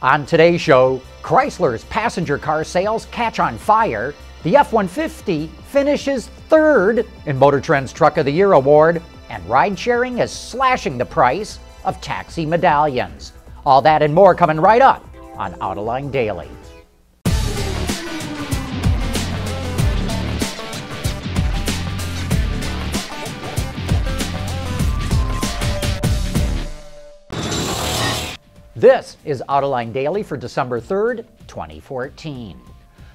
On today's show, Chrysler's passenger car sales catch on fire, the F-150 finishes third in Motor Trend's Truck of the Year award, and ride-sharing is slashing the price of taxi medallions. All that and more coming right up on Autoline Daily. This is Autoline Daily for December 3rd, 2014.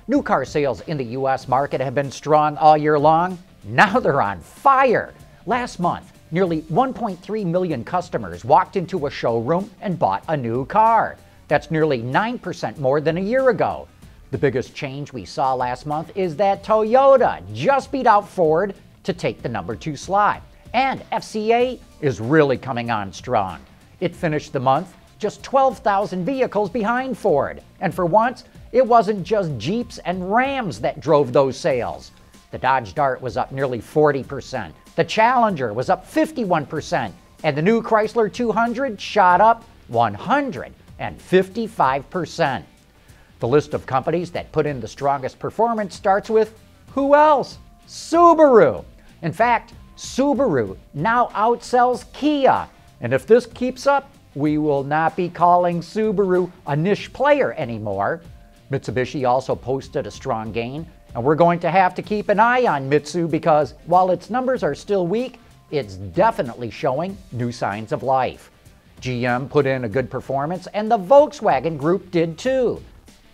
New car sales in the U.S. market have been strong all year long. Now they're on fire. Last month, nearly 1.3 million customers walked into a showroom and bought a new car. That's nearly 9% more than a year ago. The biggest change we saw last month is that Toyota just beat out Ford to take the number 2 slot. And FCA is really coming on strong. It finished the month just 12,000 vehicles behind Ford. And for once, it wasn't just Jeeps and Rams that drove those sales. The Dodge Dart was up nearly 40%. The Challenger was up 51%. And the new Chrysler 200 shot up 155%. The list of companies that put in the strongest performance starts with who else? Subaru. In fact, Subaru now outsells Kia. And if this keeps up, we will not be calling Subaru a niche player anymore. Mitsubishi also posted a strong gain, and we're going to have to keep an eye on Mitsu because while its numbers are still weak, it's definitely showing new signs of life. GM put in a good performance, and the Volkswagen Group did too.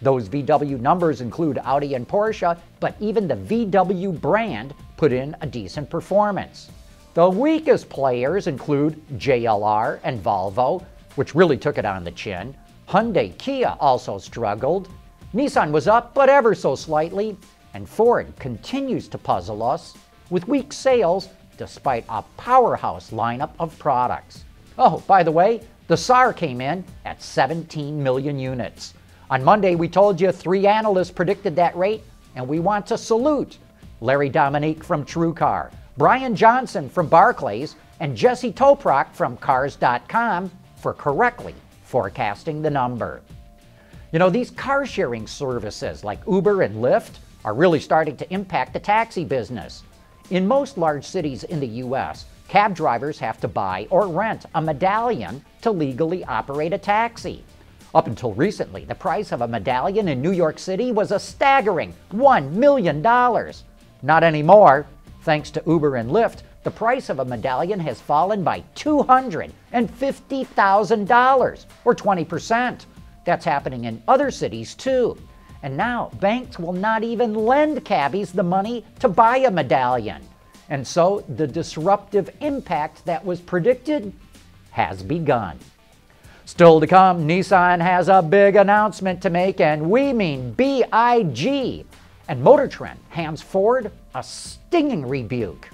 Those VW numbers include Audi and Porsche, but even the VW brand put in a decent performance. The weakest players include JLR and Volvo, which really took it on the chin. Hyundai, Kia also struggled. Nissan was up, but ever so slightly. And Ford continues to puzzle us with weak sales despite a powerhouse lineup of products. Oh, by the way, the SAAR came in at 17 million units. On Monday, we told you 3 analysts predicted that rate, and we want to salute Larry Dominique from TrueCar, Brian Johnson from Barclays, and Jesse Toprock from Cars.com for correctly forecasting the number. You know, these car-sharing services like Uber and Lyft are really starting to impact the taxi business. In most large cities in the U.S., cab drivers have to buy or rent a medallion to legally operate a taxi. Up until recently, the price of a medallion in New York City was a staggering $1 million. Not anymore. Thanks to Uber and Lyft, the price of a medallion has fallen by $250,000, or 20%. That's happening in other cities too. And now banks will not even lend cabbies the money to buy a medallion. And so the disruptive impact that was predicted has begun. Still to come, Nissan has a big announcement to make, and we mean B-I-G. And Motor Trend hands Ford a stinging rebuke.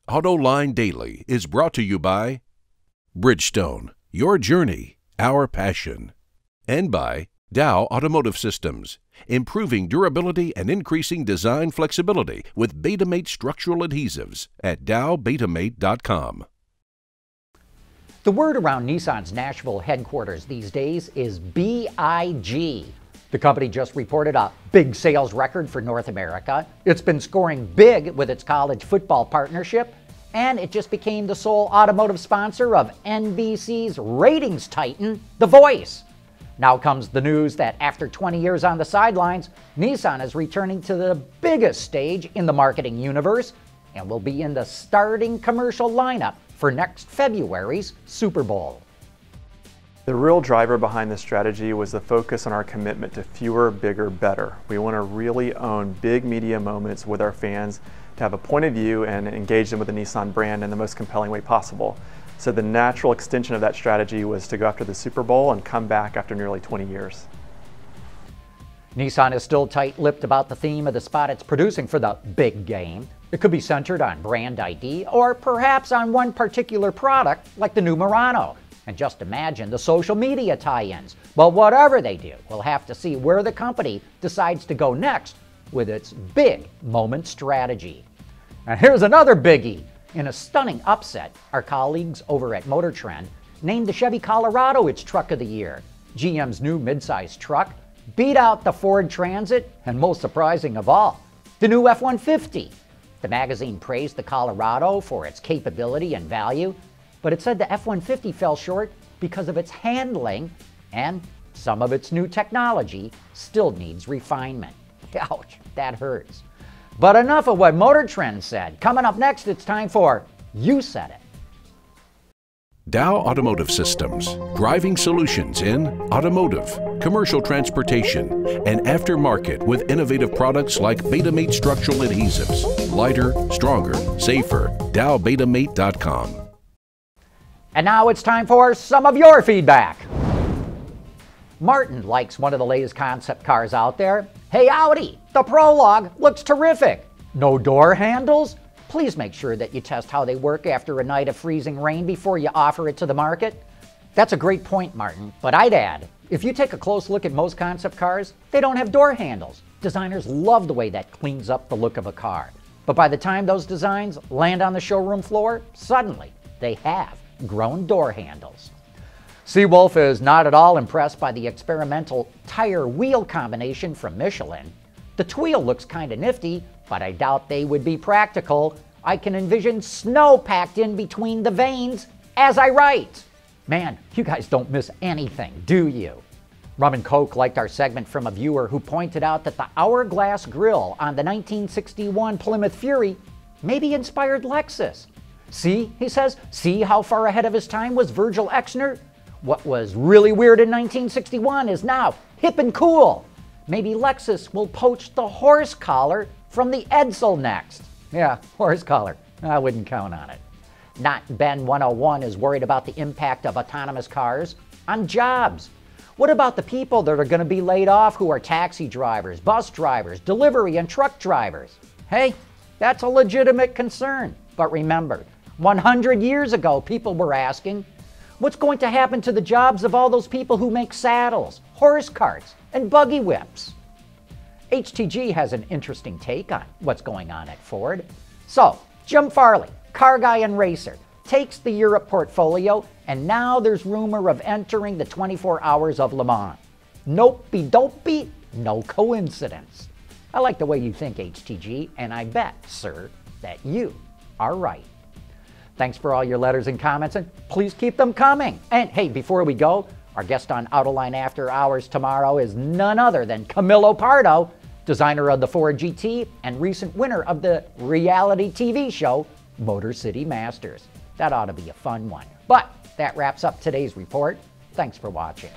Autoline Daily is brought to you by Bridgestone, your journey, our passion, and by Dow Automotive Systems, improving durability and increasing design flexibility with Betamate structural adhesives at dowbetamate.com. The word around Nissan's Nashville headquarters these days is BIG. The company just reported a big sales record for North America. It's been scoring big with its college football partnership, and it just became the sole automotive sponsor of NBC's ratings titan, The Voice. Now comes the news that after 20 years on the sidelines, Nissan is returning to the biggest stage in the marketing universe and will be in the starting commercial lineup for next February's Super Bowl. The real driver behind this strategy was the focus on our commitment to fewer, bigger, better. We want to really own big media moments with our fans to have a point of view and engage them with the Nissan brand in the most compelling way possible. So the natural extension of that strategy was to go after the Super Bowl and come back after nearly 20 years. Nissan is still tight-lipped about the theme of the spot it's producing for the big game. It could be centered on brand ID or perhaps on one particular product like the new Murano. And just imagine the social media tie-ins. But whatever they do, we'll have to see where the company decides to go next with its big moment strategy. And here's another biggie. In a stunning upset, our colleagues over at Motor Trend named the Chevy Colorado its Truck of the Year. GM's new midsize truck beat out the Ford Transit, and most surprising of all, the new F-150. The magazine praised the Colorado for its capability and value, but it said the F-150 fell short because of its handling, and some of its new technology still needs refinement. Ouch, that hurts. But enough of what Motor Trend said. Coming up next, it's time for You Said It. Dow Automotive Systems, driving solutions in automotive, commercial transportation, and aftermarket with innovative products like Betamate structural adhesives. Lighter, stronger, safer. DowBetamate.com. And now it's time for some of your feedback. Martin likes one of the latest concept cars out there. Hey Audi, the Prologue looks terrific. No door handles? Please make sure that you test how they work after a night of freezing rain before you offer it to the market. That's a great point, Martin, but I'd add, if you take a close look at most concept cars, they don't have door handles. Designers love the way that cleans up the look of a car. But by the time those designs land on the showroom floor, suddenly they have grown door handles. Seawolf is not at all impressed by the experimental tire-wheel combination from Michelin. The tweel looks kinda nifty, but I doubt they would be practical. I can envision snow packed in between the veins as I write. Man, you guys don't miss anything, do you? Rum and Coke liked our segment from a viewer who pointed out that the hourglass grille on the 1961 Plymouth Fury maybe inspired Lexus. See, he says, see how far ahead of his time was Virgil Exner? What was really weird in 1961 is now hip and cool. Maybe Lexus will poach the horse collar from the Edsel next. Yeah, horse collar. I wouldn't count on it. Not Ben 101 is worried about the impact of autonomous cars on jobs. What about the people that are going to be laid off who are taxi drivers, bus drivers, delivery and truck drivers? Hey, that's a legitimate concern. But remember, 100 years ago, people were asking, what's going to happen to the jobs of all those people who make saddles, horse carts, and buggy whips? HTG has an interesting take on what's going on at Ford. So, Jim Farley, car guy and racer, takes the Europe portfolio, and now there's rumor of entering the 24 Hours of Le Mans. Nope-be-dope-be, no coincidence. I like the way you think, HTG, and I bet, sir, that you are right. Thanks for all your letters and comments, and please keep them coming. And hey, before we go, our guest on Autoline After Hours tomorrow is none other than Camilo Pardo, designer of the Ford GT and recent winner of the reality TV show Motor City Masters. That ought to be a fun one. But that wraps up today's report. Thanks for watching.